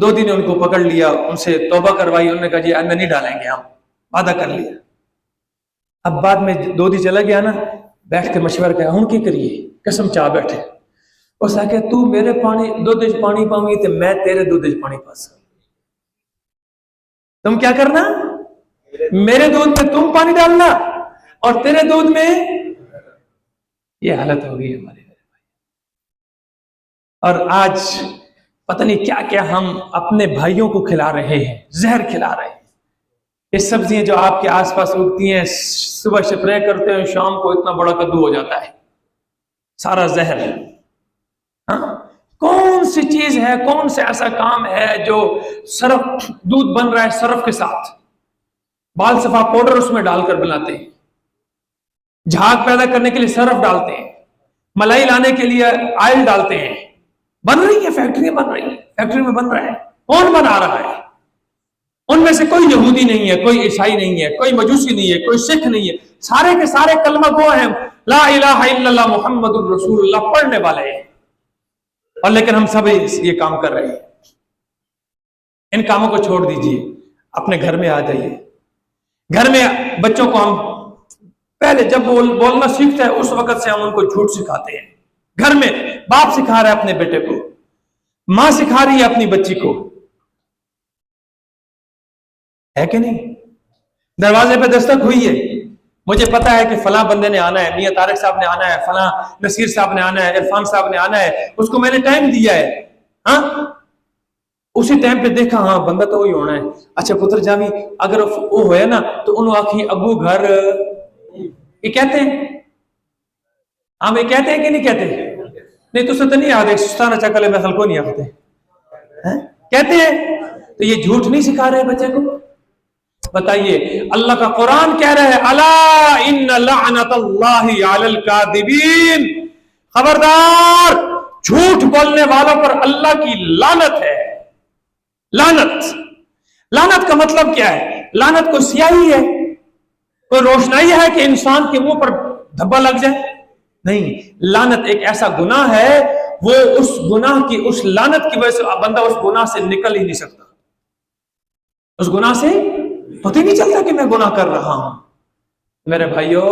دودھی نے ان کو پکڑ لیا، ان سے توبہ کروائی، انہوں نے کہا جی آئندہ نہیں ڈالیں گے، ہم وعدہ کر لیا۔ اب بعد میں دودھی چلا گیا نا، بیٹھ کے مشورہ کیا ہوں کی کریے، قسم چاہ بیٹھے، اس نے کہا تو میرے دودھ پانی پاؤں گی تو میں تیرے دودھ پانی پاس، تم کیا کرنا، میرے دودھ میں تم پانی ڈالنا اور تیرے دودھ میں، یہ حالت ہو گئی ہماری۔ اور آج پتہ نہیں کیا کیا ہم اپنے بھائیوں کو کھلا رہے ہیں، زہر کھلا رہے ہیں۔ یہ سبزیاں جو آپ کے آس پاس اگتی ہیں، صبح اسپرے کرتے ہیں، شام کو اتنا بڑا کدو ہو جاتا ہے، سارا زہر ہے۔ ہاں، کون سی چیز ہے، کون سے ایسا کام ہے جو سرف، دودھ بن رہا ہے سرف کے ساتھ، بال صفا پاؤڈر اس میں ڈال کر بناتے ہیں، جھاگ پیدا کرنے کے لیے سرف ڈالتے ہیں، ملائی لانے کے لیے آئل ڈالتے ہیں، بن رہی ہے فیکٹریاں، بن رہی ہیں، فیکٹری میں بن رہا ہے، کون بنا رہا ہے؟ ان میں سے کوئی یہودی نہیں ہے، کوئی عیسائی نہیں ہے، کوئی مجوسی نہیں ہے، کوئی سکھ نہیں ہے، سارے کے سارے کلمہ گو ہیں، لا الہ الا اللہ محمد الرسول اللہ پڑھنے والے ہیں، اور لیکن ہم سب یہ کام کر رہے ہیں۔ ان کاموں کو چھوڑ دیجئے، اپنے گھر میں آ جائیے۔ گھر میں بچوں کو ہم پہلے جب بولنا سیکھتا ہے اس وقت سے ہم ان کو جھوٹ سکھاتے ہیں۔ گھر میں باپ سکھا رہا ہے اپنے بیٹے کو، ماں سکھا رہی ہے اپنی بچی کو، ہے کہ نہیں؟ دروازے پہ دستک ہوئی ہے، مجھے پتا ہے کہ فلاں بندے نے آنا ہے، میاں طارق صاحب نے آنا ہے، فلاں نصیر صاحب نے آنا ہے، عرفان صاحب نے آنا ہے، اس کو میں نے ٹائم دیا ہے، ہاں اسی ٹائم پہ دیکھا ہاں بندہ تو وہی ہونا ہے، اچھا پتر جاوی اگر وہ ہویا نا تو انہوں آکھی ابو گھر، یہ کہتے ہیں، ہم یہ کہتے ہیں کہ نہیں کہتے؟ نہیں تو ستنی آدھے سستانہ چکلے میں خلقوں نہیں آتے کہتے ہیں، تو یہ جھوٹ نہیں سکھا رہے بچے کو؟ بتائیے، اللہ کا قرآن کہہ رہے ہیں الا ان لعنت اللہ علی الکاذبین، خبردار جھوٹ بولنے والوں پر اللہ کی لعنت ہے۔ لعنت، لعنت کا مطلب کیا ہے؟ لعنت کوئی سیاہی ہے، کوئی روشنائی ہے کہ انسان کے منہ پر دھبا لگ جائے؟ نہیں، لعنت ایک ایسا گناہ ہے، وہ اس گناہ کی، اس لعنت کی وجہ سے بندہ اس گناہ سے نکل ہی نہیں سکتا، اس گناہ سے پتہ ہی نہیں چلتا کہ میں گناہ کر رہا ہوں۔ میرے بھائیو،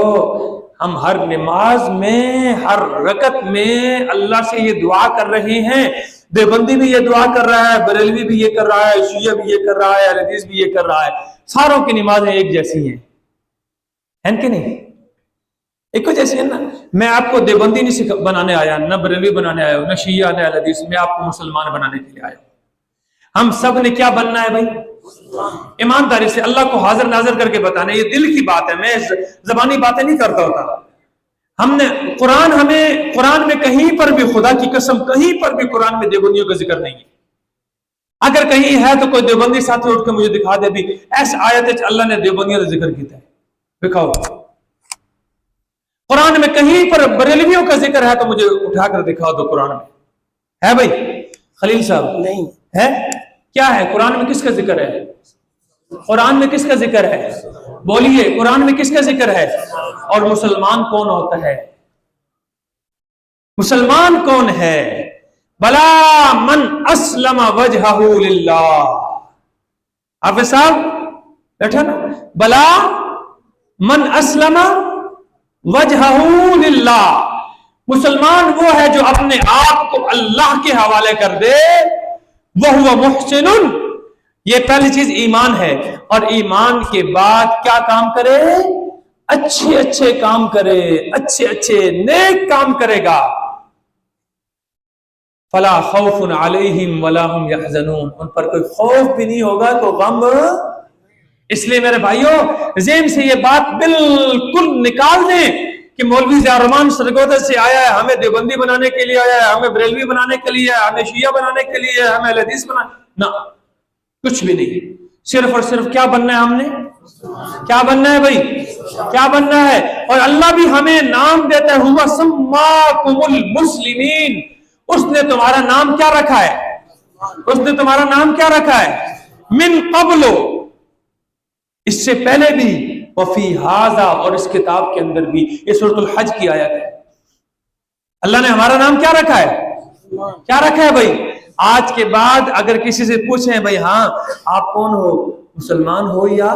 ہم ہر نماز میں، ہر رکعت میں اللہ سے یہ دعا کر رہے ہیں، دیوبندی بھی یہ دعا کر رہا ہے، بریلوی بھی یہ کر رہا ہے، شیعہ بھی یہ کر رہا ہے، اہل حدیث بھی یہ کر رہا ہے، ساروں کی نمازیں ایک جیسی ہیں کہ نہیں؟ ایک جیسی ہے نا۔ میں آپ کو دیوبندی نہیں بنانے آیا، نہ بریلوی بنانے آیا، نہ شیعہ نہ اہل حدیث، میں آپ کو مسلمان بنانے کے لیے آیا۔ ہم سب نے کیا بننا ہے بھائی؟ ایمانداری سے اللہ کو حاضر ناظر کر کے بتانا، یہ دل کی بات ہے، میں زبانی باتیں نہیں کرتا ہوتا۔ ہم نے قرآن میں کہیں پر بھی، خدا کی قسم کہیں پر بھی قرآن میں دیوبندیوں کا ذکر نہیں ہے۔ اگر کہیں ہے تو کوئی دیوبندی ساتھی اٹھ کے مجھے دکھا دے بھی ایس آیت ہے اللہ نے دیوبندیوں کا ذکر کیا ہے، دکھاؤ۔ قرآن میں کہیں پر بریلویوں کا ذکر ہے تو مجھے اٹھا کر دکھاؤ دو، قرآن میں ہے بھائی؟ خلیل صاحب نہیں ہے؟ کیا ہے قرآن میں؟ کس کا ذکر ہے قرآن میں؟ کس کا ذکر ہے؟ بولیے، قرآن میں کس کا ذکر ہے؟ اور مسلمان کون ہوتا ہے؟ مسلمان کون ہے؟ بلا من اسلم وجہہ للہ۔ حافظ صاحب بیٹھا نا، بلا من اسلم وجہہ للہ، مسلمان وہ ہے جو اپنے آپ کو اللہ کے حوالے کر دے، وَهُوَ مُحْسِنٌ، یہ پہلی چیز ایمان ہے، اور ایمان کے بعد کیا کام کرے؟ اچھے اچھے کام کرے، اچھے اچھے نیک کام کرے گا۔ فَلَا خَوْفٌ عَلَيْهِمْ وَلَا هُمْ يَحْزَنُونَ، ان پر کوئی خوف بھی نہیں ہوگا تو غم۔ اس لیے میرے بھائیوں، ذہن سے یہ بات بالکل نکال دیں کہ مولوی ضیاء الرحمان سرگودہ سے آیا ہے، ہمیں دیوبندی بنانے کے لیے آیا ہے، ہمیں بریلوی بنانے کے لیے، ہمیں شیعہ بنانے کے لیے، ہمیں اہل حدیث نہ، کچھ بھی نہیں۔ صرف اور صرف کیا بننا ہے ہم نے؟ کیا بننا ہے بھائی؟ کیا بننا ہے؟ اور اللہ بھی ہمیں نام دیتا ہے، هُوَ سَمَّاكُمُ الْمُسْلِمِينَ، اس نے تمہارا نام کیا رکھا ہے؟ اس نے تمہارا نام کیا رکھا ہے؟ من قبل، اس سے پہلے بھی، وفی ھذا، اور اس کتاب کے اندر بھی۔ یہ سورۃ الحج کی آیت ہے۔ اللہ نے ہمارا نام کیا رکھا ہے؟ کیا رکھا ہے بھائی؟ آج کے بعد اگر کسی سے پوچھیں بھائی ہاں آپ کون ہو، مسلمان ہو یا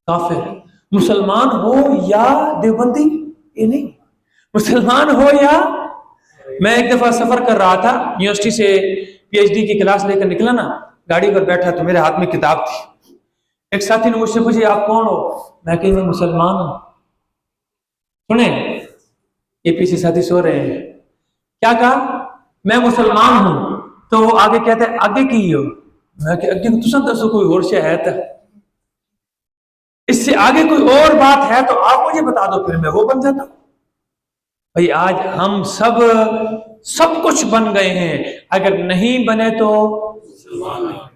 کافر، مسلمان ہو یا دیوبندی، یہ نہیں، مسلمان ہو یا... میں ایک دفعہ سفر کر رہا تھا، یونیورسٹی سے پی ایچ ڈی کی کلاس لے کر نکلا نا، گاڑی پر بیٹھا تو میرے ہاتھ میں کتاب تھی، ایک ساتھی نے مجھ سے پوچھا آپ کون ہو، میں کہ میں مسلمان ہوں۔ سنیں، یہ پیچھے ساتھی سو رہے ہیں، کیا کہا؟ میں مسلمان ہوں۔ تو وہ آگے کہتے ہیں آگے کی ہو، میں کہ اگے تساں دسو کوئی اور شے ہے تو اس سے آگے کوئی اور بات ہے تو آپ مجھے بتا دو، پھر میں وہ بن جاتا ہوں۔ بھائی آج ہم سب کچھ بن گئے ہیں، اگر نہیں بنے تو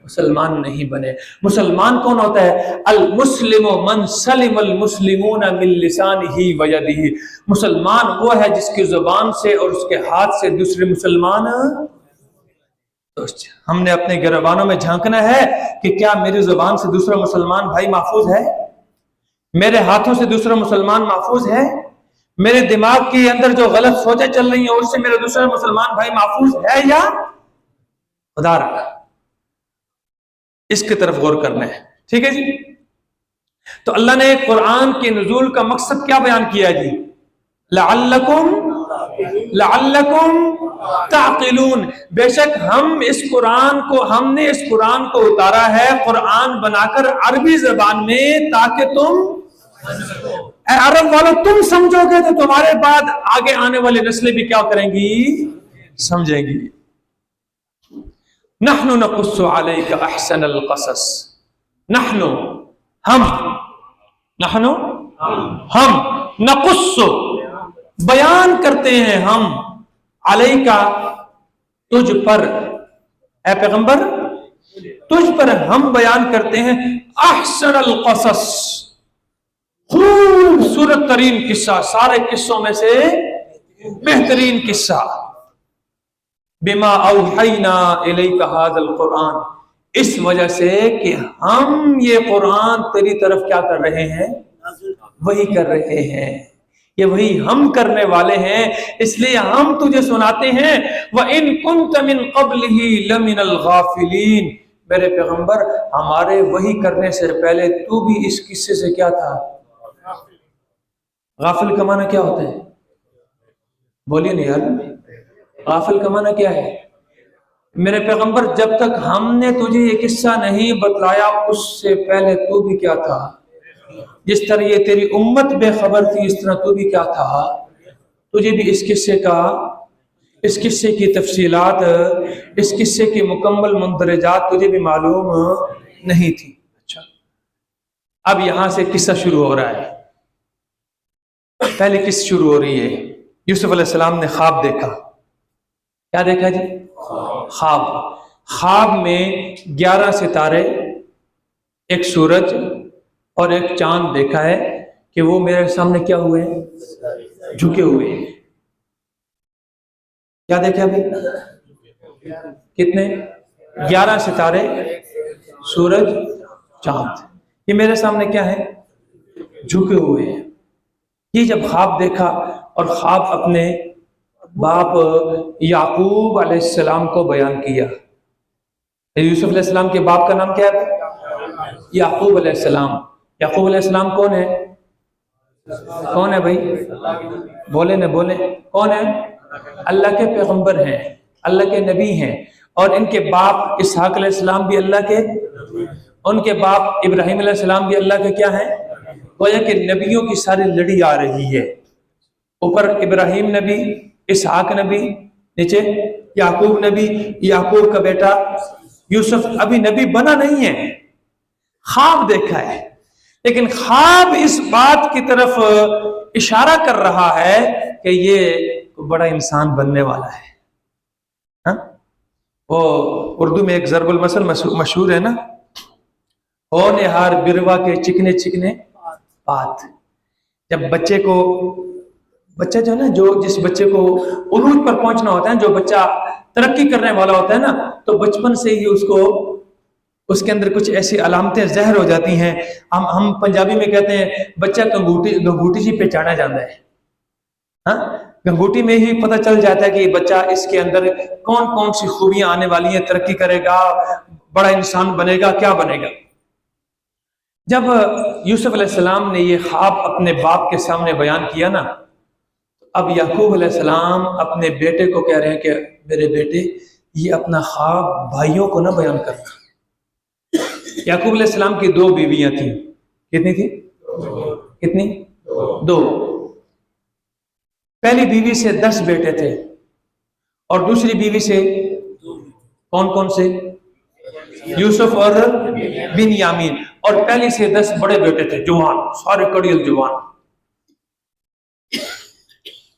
مسلمان نہیں بنے۔ مسلمان کون ہوتا ہے؟ المسلم من سلم المسلمون من لسانہ و یدہ، مسلمان وہ ہے جس کی زبان سے اور اس کے ہاتھ سے دوسرے مسلمان... ہم نے اپنے گریبانوں میں جھانکنا ہے کہ کیا میری زبان سے دوسرا مسلمان بھائی محفوظ ہے، میرے ہاتھوں سے دوسرا مسلمان محفوظ ہے، میرے دماغ کے اندر جو غلط سوچیں چل رہی ہیں اس سے میرا دوسرا مسلمان بھائی محفوظ ہے یا... خدا رکھا، اس کی طرف غور کرنا ہے، ٹھیک ہے جی۔ تو اللہ نے قرآن کے نزول کا مقصد کیا بیان کیا جی؟ لعلکم تعقلون، بے شک ہم نے اس قرآن کو اتارا ہے قرآن بنا کر عربی زبان میں تاکہ تم اے عرب والوں تم سمجھو گے تو تمہارے بعد آگے آنے والی نسلیں بھی کیا کریں گی؟ سمجھیں گی۔ نحن نقص علیک احسن القصص، ہم نقص بیان کرتے ہیں ہم علیکا تجھ پر، اے پیغمبر تجھ پر ہم بیان کرتے ہیں احسن القصص، خوبصورت ترین قصہ، سارے قصوں میں سے بہترین قصہ، بما اوحینا الیک ھذا القرآن، اس وجہ سے کہ ہم یہ قرآن تیری طرف کیا کر رہے ہیں؟ وہی کر رہے ہیں، یہ وہی ہم کرنے والے ہیں، اس لیے ہم تجھے سناتے ہیں۔ وَإِن كُنْتَ مِن قَبْلِهِ لَمِنَ الْغَافِلِينَ، میرے پیغمبر ہمارے وہی کرنے سے پہلے تو بھی اس قصے سے کیا تھا؟ غافل کا معنی کیا ہوتا ہے؟ بولیے نہیں یار، غافل کا معنی کیا ہے؟ میرے پیغمبر جب تک ہم نے تجھے یہ قصہ نہیں بتلایا اس سے پہلے تو بھی کیا تھا؟ جس طرح یہ تیری امت بے خبر تھی اس طرح تو بھی کیا تھا؟ تجھے بھی اس قصے کی تفصیلات، اس قصے کی مکمل مندرجات تجھے بھی معلوم نہیں تھی۔ اچھا، اب یہاں سے قصہ شروع ہو رہا ہے، پہلے قصہ شروع ہو رہی ہے۔ یوسف علیہ السلام نے خواب دیکھا، کیا دیکھا جی؟ خواب میں 11 ستارے، ایک سورج اور ایک چاند دیکھا ہے کہ وہ میرے سامنے کیا ہوئے ہیں؟ جھکے ہوئے ہیں۔ کیا دیکھا ابھی؟ کتنے؟ 11 ستارے، سورج، چاند، یہ میرے سامنے کیا ہے؟ جھکے ہوئے ہیں۔ یہ جب خواب دیکھا اور خواب اپنے باپ یعقوب علیہ السلام کو بیان کیا۔ یوسف علیہ السلام کے باپ کا نام کیا ہے؟ یعقوب علیہ السلام۔ یعقوب علیہ السلام کون ہے؟ کون ہے بھائی؟ بولے نہ بولے، کون ہے؟ اللہ کے پیغمبر ہیں، اللہ کے نبی ہیں، اور ان کے باپ اسحاق علیہ السلام بھی اللہ کے، ان کے باپ ابراہیم علیہ السلام بھی اللہ کے کیا ہیں؟ گویا کہ نبیوں کی ساری لڑی آ رہی ہے، اوپر ابراہیم نبی، اسحاق نبی، نیچے یعقوب نبی، یعقوب کا بیٹا یوسف ابھی نبی بنا نہیں ہے، خواب دیکھا ہے، لیکن خواب اس بات کی طرف اشارہ کر رہا ہے کہ یہ بڑا انسان بننے والا ہے۔ ہاں؟ وہ اردو میں ایک ضرب المثل مشہور ہے نا، ہو نہار بروا کے چکنے چکنے بات۔ جب بچہ جو ہے نا، جس بچے کو عروج پر پہنچنا ہوتا ہے، جو بچہ ترقی کرنے والا ہوتا ہے نا، تو بچپن سے ہی اس کے اندر کچھ ایسی علامتیں ظاہر ہو جاتی ہیں۔ ہم پنجابی میں کہتے ہیں بچہ گنگوٹی جی پہچانا جاتا ہے۔ ہاں، گنگوٹی میں ہی پتہ چل جاتا ہے کہ یہ بچہ اس کے اندر کون کون سی خوبیاں آنے والی ہیں، ترقی کرے گا، بڑا انسان بنے گا، کیا بنے گا۔ جب یوسف علیہ السلام نے یہ خواب اپنے باپ کے سامنے بیان کیا نا، اب یعقوب علیہ السلام اپنے بیٹے کو کہہ رہے ہیں کہ میرے بیٹے یہ اپنا خواب بھائیوں کو نہ بیان کرنا۔ یعقوب علیہ السلام کی 2 بیویاں تھیں، کتنی تھی؟ کتنی؟ 2۔ پہلی بیوی سے 10 بیٹے تھے اور دوسری بیوی سے کون کون سے؟ یوسف اور بنیامین، اور پہلی سے 10 بڑے بیٹے تھے، جوان، سارے کڑیل جوان۔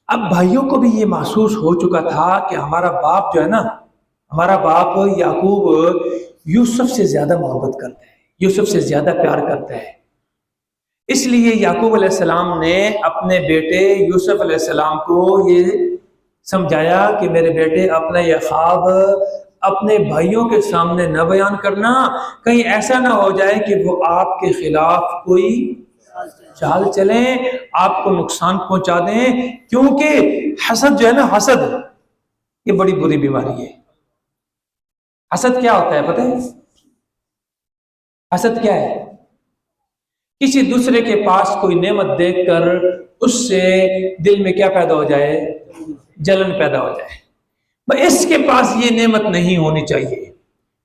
اب بھائیوں کو بھی یہ محسوس ہو چکا تھا کہ ہمارا باپ جو ہے نا، ہمارا باپ یعقوب یوسف سے زیادہ محبت کرتا ہے، یوسف سے زیادہ پیار کرتا ہے۔ اس لیے یعقوب علیہ السلام نے اپنے بیٹے یوسف علیہ السلام کو یہ سمجھایا کہ میرے بیٹے اپنا یہ خواب اپنے بھائیوں کے سامنے نہ بیان کرنا، کہیں ایسا نہ ہو جائے کہ وہ آپ کے خلاف کوئی چال چلیں، آپ کو نقصان پہنچا دیں، کیونکہ حسد جو ہے نا، حسد یہ بڑی بری بیماری ہے۔ حسد کیا ہوتا ہے پتہ ہے؟ حسد کیا ہے؟ کسی دوسرے کے پاس کوئی نعمت دیکھ کر اس سے دل میں کیا پیدا ہو جائے؟ جلن پیدا ہو جائے۔ اس کے پاس یہ نعمت نہیں ہونی چاہیے،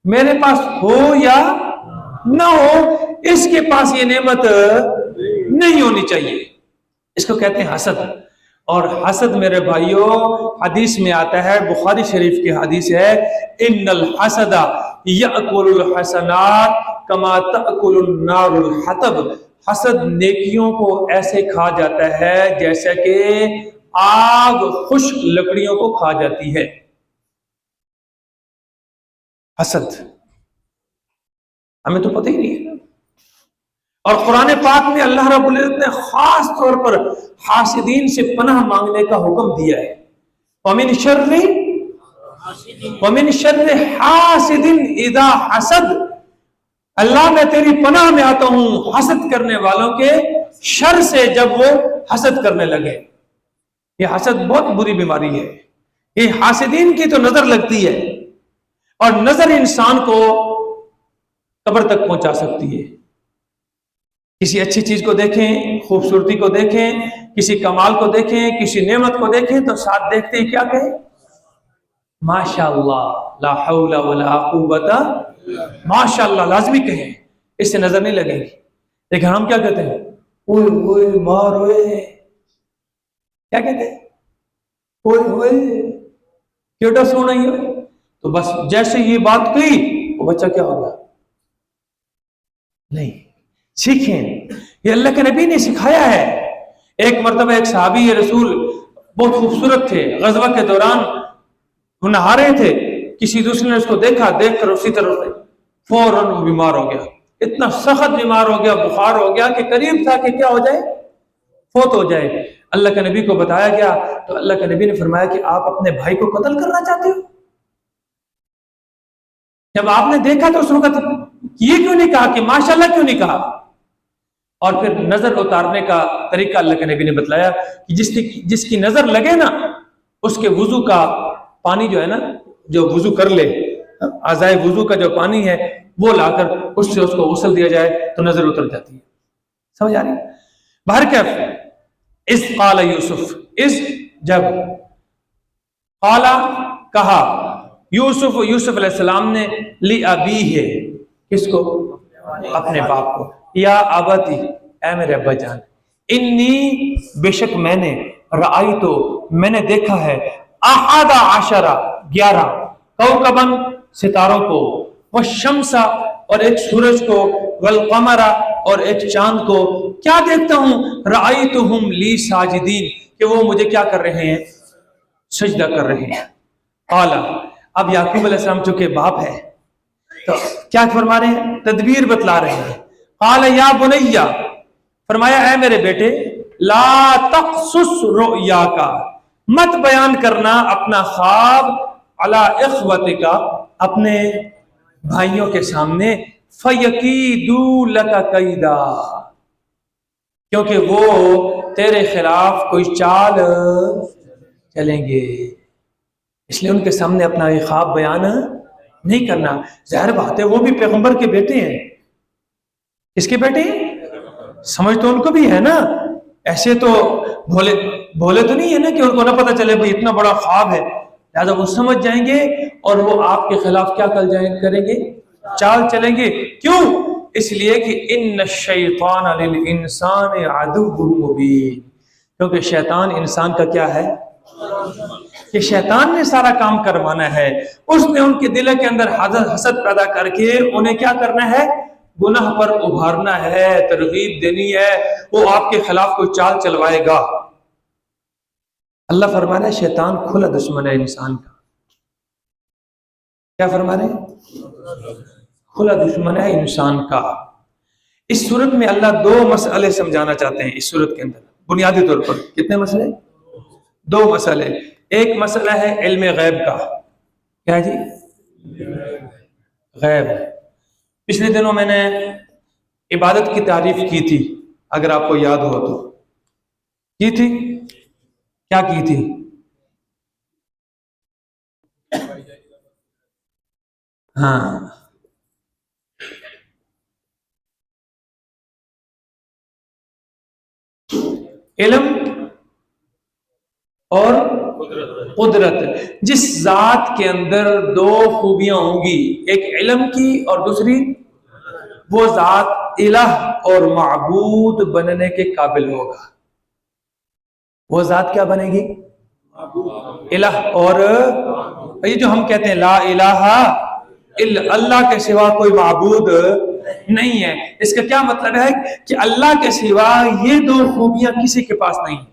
میرے پاس ہو یا نہ ہو، اس کے پاس یہ نعمت نہیں ہونی چاہیے، اس کو کہتے ہیں حسد۔ اور حسد میرے بھائیوں حدیث میں آتا ہے، بخاری شریف کی حدیث ہے، ان الحسد یأکل الحسنات کما تأکل النار الحطب۔ حسد نیکیوں کو ایسے کھا جاتا ہے جیسا کہ آگ خشک لکڑیوں کو کھا جاتی ہے۔ حسد ہمیں تو پتہ ہی نہیں ہے۔ اور قرآن پاک میں اللہ رب العزت نے خاص طور پر حاسدین سے پناہ مانگنے کا حکم دیا ہے۔ وَمِن شَرِّ حَاسِدٍ اِذَا حَسَدَ، اللہ میں تیری پناہ میں آتا ہوں حسد کرنے والوں کے شر سے جب وہ حسد کرنے لگے۔ یہ حسد بہت بری بیماری ہے۔ یہ حاسدین کی تو نظر لگتی ہے، اور نظر انسان کو قبر تک پہنچا سکتی ہے۔ کسی اچھی چیز کو دیکھیں، خوبصورتی کو دیکھیں، کسی کمال کو دیکھیں، کسی نعمت کو دیکھیں تو ساتھ دیکھتے ہی کیا کہیں؟ ماشاءاللہ، لا حول ولا قوت، ماشاءاللہ لازمی کہیں، اس سے نظر نہیں لگے گی۔ لیکن ہم کیا کہتے ہیں؟ اوئے اوئے مار ہوئے، کیا کہتے ہیں؟ اوئے اوئے کیوٹا سونا ہی ہوئے۔ تو بس جیسے یہ بات کہی وہ بچہ کیا ہو گیا؟ نہیں، سیکھیں، یہ اللہ کے نبی نے سکھایا ہے۔ ایک مرتبہ ایک صحابی رسول بہت خوبصورت تھے، غزوہ کے دوران وہ نہا رہے تھے، کسی دوسرے نے اس کو دیکھا، دیکھ کر اسی طرح سے فوراً وہ بیمار ہو گیا، اتنا سخت بیمار ہو گیا، بخار ہو گیا کہ قریب تھا کہ کیا ہو جائے؟ فوت ہو جائے۔ اللہ کے نبی کو بتایا گیا تو اللہ کے نبی نے فرمایا کہ آپ اپنے بھائی کو قتل کرنا چاہتے ہو؟ جب آپ نے دیکھا تو اس وقت یہ کیوں نہیں کہا کہ ماشاءاللہ کیوں نہیں کہا؟ اور پھر نظر اتارنے کا طریقہ اللہ کے نبی نے بتلایا کہ جس کی نظر لگے نا، اس کے وضو کا پانی جو ہے نا، جو وضو کر لے، اعضائے وضو کا جو پانی ہے وہ لا کر اس سے اس کو غسل دیا جائے تو نظر اتر جاتی ہے۔ سمجھ آ رہی ہے؟ بہرکیف اذ قال یوسف، اس جب قال کہا یوسف علیہ السلام نے لی ابیہ، کس کو؟ اپنے باپ کو، یا ابتی، اے میرے ابا جان، انی، بے شک میں نے، رأیتو، میں نے دیکھا ہے، 11 کوكباً، ستاروں کو، والشمس، اور ایک سورج کو، والقمر، اور ایک چاند کو، کیا دیکھتا ہوں؟ رأیتہم لی ساجدین، کہ وہ مجھے کیا کر رہے ہیں؟ سجدہ کر رہے ہیں۔ قال، اب یعقوب علیہ السلام چونکہ باپ ہے تو کیا فرما رہے ہیں؟ تدبیر بتلا رہے ہیں۔ قال یا بنیا، فرمایا اے میرے بیٹے، لا تقصص رؤیاک، مت بیان کرنا اپنا خواب، علی اخوتک، اپنے بھائیوں کے سامنے، فیکیدوا لک کیدا، کیونکہ وہ تیرے خلاف کوئی چال چلیں گے، اس لیے ان کے سامنے اپنا یہ خواب بیان نہیں کرنا۔ ظاہر بات ہے وہ بھی پیغمبر کے بیٹے ہیں۔ کس کے بیٹے ہیں؟ سمجھ تو ان کو بھی ہے نا، ایسے تو بھولے تو نہیں ہے نا کہ ان کو نہ پتہ چلے بھائی اتنا بڑا خواب ہے، لہٰذا وہ سمجھ جائیں گے اور وہ آپ کے خلاف کیا کریں گے؟ چال چلیں گے۔ کیوں؟ اس لیے کہ ان الشیطان للانسان عدو مبین، کیونکہ شیطان انسان کا کیا ہے؟ کہ شیطان نے سارا کام کروانا ہے، اس نے ان کے دل کے اندر حسد پیدا کر کے انہیں کیا کرنا ہے؟ گناہ پر ابھارنا ہے، ترغیب دینی ہے، وہ آپ کے خلاف کوئی چال چلوائے گا۔ اللہ فرما رہا ہے شیطان کھلا دشمن ہے انسان کا۔ کیا فرما رہے ہیں؟ کھلا دشمن ہے انسان کا۔ اس صورت میں اللہ دو مسئلے سمجھانا چاہتے ہیں۔ اس صورت کے اندر بنیادی طور پر کتنے مسئلے؟ دو مسئلے۔ ایک مسئلہ ہے علم غیب کا۔ کیا ہے جی؟ غیب۔ پچھلے دنوں میں نے عبادت کی تعریف کی تھی، اگر آپ کو یاد ہو تو کی تھی۔ کیا کی تھی؟ ہاں، علم اور قدرت۔ جس ذات کے اندر دو خوبیاں ہوں گی، ایک علم کی اور دوسری، وہ ذات الہ اور معبود بننے کے قابل ہوگا۔ وہ ذات کیا بنے گی؟ الہ اور، یہ جو ہم کہتے ہیں لا الہ الا اللہ کے سوا کوئی معبود نہیں ہے، اس کا کیا مطلب ہے کہ اللہ کے سوا یہ دو خوبیاں کسی کے پاس نہیں ہیں۔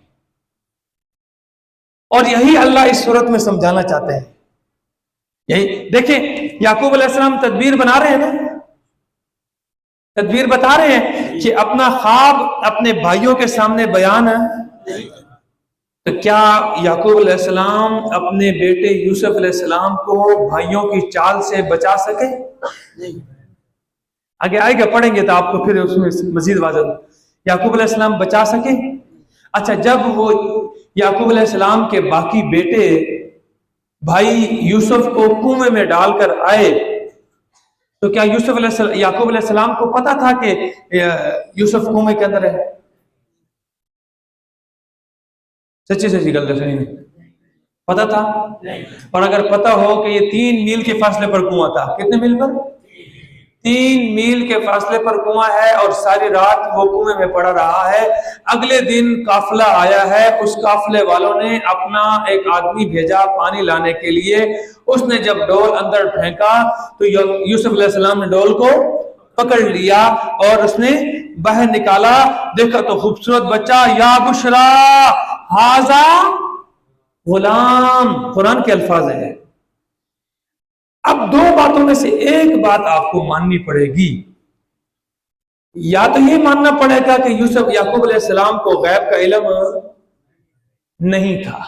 اور یہی اللہ اس صورت میں سمجھانا چاہتے ہیں۔ یہی دیکھیں، یعقوب علیہ السلام تدبیر بنا رہے ہیں نا، تدبیر بتا رہے ہیں کہ اپنا خواب اپنے بھائیوں کے سامنے بیان ہے۔ تو کیا یعقوب علیہ السلام اپنے بیٹے یوسف علیہ السلام کو بھائیوں کی چال سے بچا سکے؟ آگے آئے گا، پڑھیں گے تو آپ کو پھر اس میں مزید واضح۔ یعقوب علیہ السلام بچا سکے؟ اچھا، جب وہ یعقوب علیہ السلام کے باقی بیٹے بھائی یوسف کو کنویں میں ڈال کر آئے تو کیا یعقوب علیہ السلام کو پتا تھا کہ یوسف کنویں کے اندر ہے؟ سچی سچی گل دسنی نہیں پتا تھا؟ اور اگر پتا ہو کہ یہ 3 میل کے فاصلے پر کنواں تھا، کتنے میل پر؟ 3 میل کے فاصلے پر کنواں ہے، اور ساری رات وہ کنویں میں پڑا رہا ہے۔ اگلے دن قافلہ آیا ہے، اس قافلے والوں نے اپنا ایک آدمی بھیجا پانی لانے کے لیے۔ اس نے جب ڈول اندر پھینکا تو یوسف علیہ السلام نے ڈول کو پکڑ لیا اور اس نے باہر نکالا، دیکھا تو خوبصورت بچہ، یا بشرا ھذا غلام، قرآن کے الفاظ ہیں۔ اب دو باتوں میں سے ایک بات آپ کو ماننی پڑے گی، یا تو یہ ماننا پڑے گا کہ یعقوب علیہ السلام کو غیب کا علم نہیں تھا،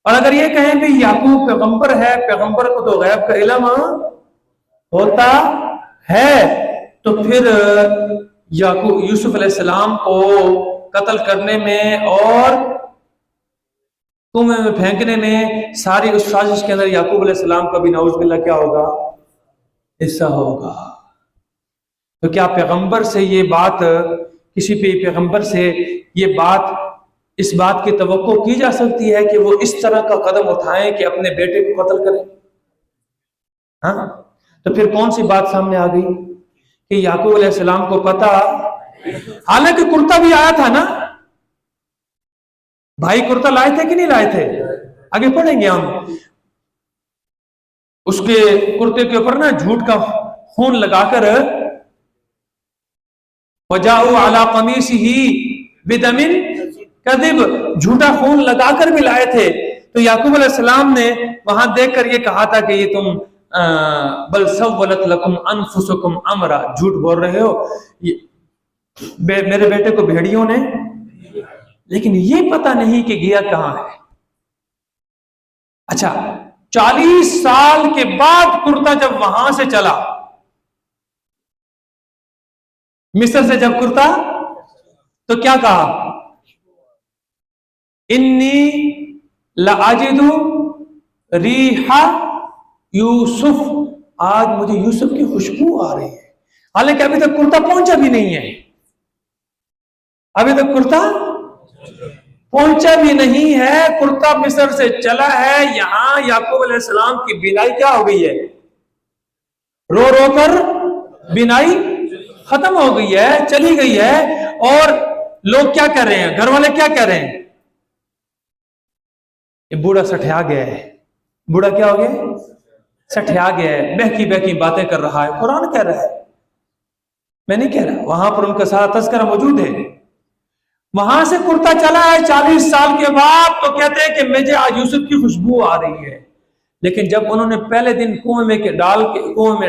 اور اگر یہ کہیں بھی یعقوب پیغمبر ہے، پیغمبر کو تو غیب کا علم ہوتا ہے، تو پھر یوسف علیہ السلام کو قتل کرنے میں اور کنویں میں پھینکنے میں، ساری اس سازش کے اندر یعقوب علیہ السلام کا بھی نعوذ باللہ کیا ہوگا؟ حصہ ہوگا۔ تو کیا پیغمبر سے یہ بات، کسی بھی پیغمبر سے یہ بات، اس بات کی توقع کی جا سکتی ہے کہ وہ اس طرح کا قدم اٹھائیں کہ اپنے بیٹے کو قتل کریں؟ ہاں، تو پھر کون سی بات سامنے آ گئی کہ یعقوب علیہ السلام کو پتا، حالانکہ کرتا بھی آیا تھا نا، بھائی کرتا لائے تھے کہ نہیں لائے تھے؟ آگے پڑھیں گے ہم۔ اس کے کرتے کے اوپر نا جھوٹ کا خون لگا کر، وَجَاءُوا عَلَىٰ قَمِيصِهِ بِدَمٍ كَذِبٍ، جھوٹا خون لگا کر بھی لائے تھے۔ تو یعقوب علیہ السلام نے وہاں دیکھ کر یہ کہا تھا کہ یہ تم بل سولت لکم انفسکم امرا، جھوٹ بول رہے ہو، میرے بیٹے کو بھیڑیوں نے، لیکن یہ پتہ نہیں کہ گیا کہاں ہے۔ اچھا، 40 سال کے بعد کرتا جب وہاں سے چلا، مصر سے جب کرتا، تو کیا کہا؟ انی لَأَجِدُ رِیحَ یوسف، آج مجھے یوسف کی خوشبو آ رہی ہے، حالانکہ ابھی تک کرتا پہنچا بھی نہیں ہے، ابھی تک کرتا پہنچا بھی نہیں ہے، کرتا مصر سے چلا ہے، یہاں یعقوب علیہ السلام کی بینائی کیا ہو گئی ہے، رو رو کر بینائی ختم ہو گئی ہے، چلی گئی ہے، اور لوگ کیا کر رہے ہیں، گھر والے کیا کہہ رہے ہیں، یہ بوڑھا سٹھیا گیا ہے، بوڑھا کیا ہو گیا، سٹھیا گیا ہے، بہکی بہکی باتیں کر رہا ہے، قرآن کہہ رہا ہے، میں نہیں کہہ رہا، وہاں پر ان کا سارا تذکرہ موجود ہے، وہاں سے کرتا چلا ہے 40 سال کے بعد، تو کہتے ہیں کہ مجھے آج یوسف کی خوشبو آ رہی ہے، لیکن جب انہوں نے پہلے دن کنویں میں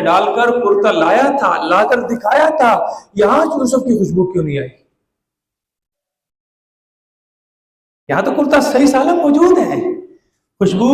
ڈال کر کرتا لایا تھا، لا کر دکھایا تھا، یہاں یوسف کی خوشبو کیوں نہیں آئی، یہاں تو کرتا صحیح سالم موجود ہے، خوشبو